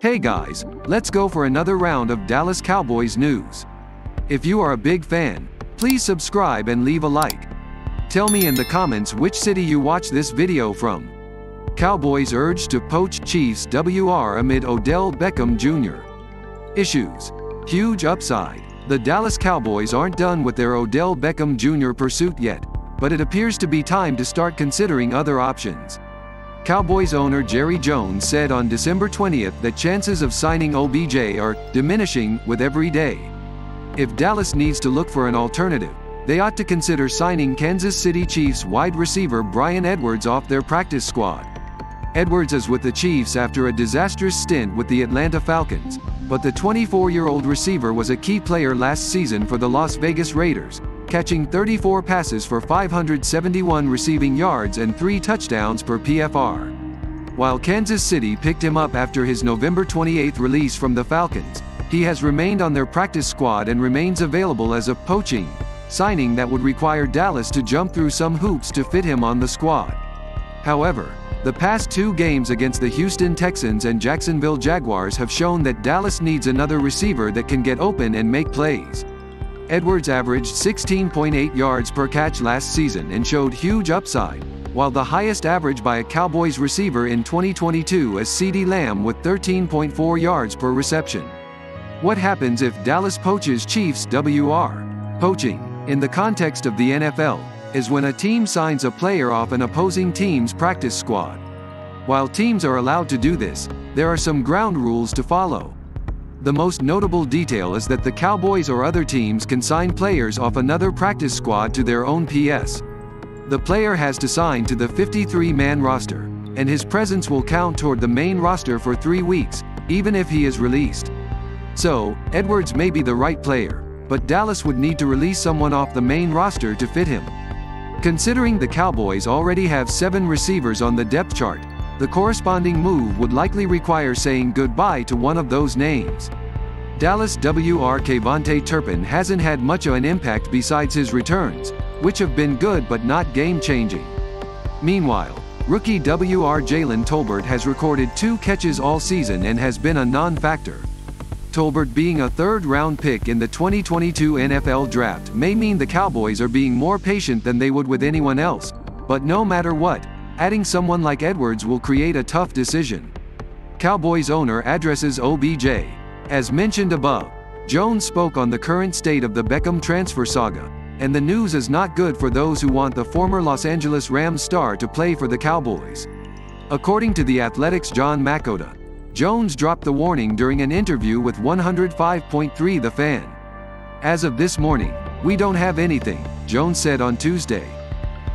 Hey guys, let's go for another round of Dallas Cowboys news. If you are a big fan, please subscribe and leave a like. Tell me in the comments which city you watch this video from. Cowboys urged to poach Chiefs WR amid Odell Beckham Jr. issues. Huge upside. The Dallas Cowboys aren't done with their Odell Beckham Jr. pursuit yet, but it appears to be time to start considering other options. Cowboys owner Jerry Jones said on December 20th that chances of signing OBJ are diminishing with every day. If Dallas needs to look for an alternative, they ought to consider signing Kansas City Chiefs wide receiver Bryan Edwards off their practice squad. Edwards is with the Chiefs after a disastrous stint with the Atlanta Falcons, but the 24-year-old receiver was a key player last season for the Las Vegas Raiders, catching 34 passes for 571 receiving yards and 3 touchdowns per PFR. While Kansas City picked him up after his November 28 release from the Falcons, he has remained on their practice squad and remains available as a poaching signing that would require Dallas to jump through some hoops to fit him on the squad. However, the past 2 games against the Houston Texans and Jacksonville Jaguars have shown that Dallas needs another receiver that can get open and make plays. Edwards averaged 16.8 yards per catch last season and showed huge upside, while the highest average by a Cowboys receiver in 2022 is CeeDee Lamb with 13.4 yards per reception. What happens if Dallas poaches Chiefs WR? Poaching, in the context of the NFL, is when a team signs a player off an opposing team's practice squad. While teams are allowed to do this, there are some ground rules to follow. The most notable detail is that the Cowboys or other teams can sign players off another practice squad to their own PS. The player has to sign to the 53-man roster, and his presence will count toward the main roster for 3 weeks, even if he is released. So, Edwards may be the right player, but Dallas would need to release someone off the main roster to fit him. Considering the Cowboys already have 7 receivers on the depth chart, the corresponding move would likely require saying goodbye to one of those names. Dallas WR Kevontae Turpin hasn't had much of an impact besides his returns, which have been good but not game-changing. Meanwhile, rookie WR Jalen Tolbert has recorded 2 catches all season and has been a non-factor. Tolbert being a 3rd-round pick in the 2022 NFL Draft may mean the Cowboys are being more patient than they would with anyone else, but no matter what, adding someone like Edwards will create a tough decision. Cowboys owner addresses OBJ. As mentioned above, Jones spoke on the current state of the Beckham transfer saga, and the news is not good for those who want the former Los Angeles Rams star to play for the Cowboys. According to The Athletic's John Makota, Jones dropped the warning during an interview with 105.3 The Fan. "As of this morning, we don't have anything," Jones said on Tuesday.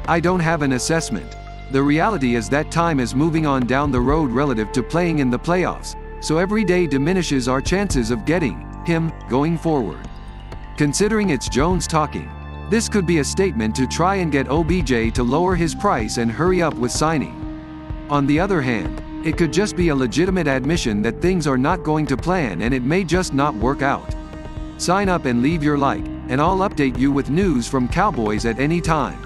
"I don't have an assessment. The reality is that time is moving on down the road relative to playing in the playoffs, so every day diminishes our chances of getting him going forward." Considering it's Jones talking, this could be a statement to try and get OBJ to lower his price and hurry up with signing. On the other hand, it could just be a legitimate admission that things are not going to plan and it may just not work out. Sign up and leave your like, and I'll update you with news from Cowboys at any time.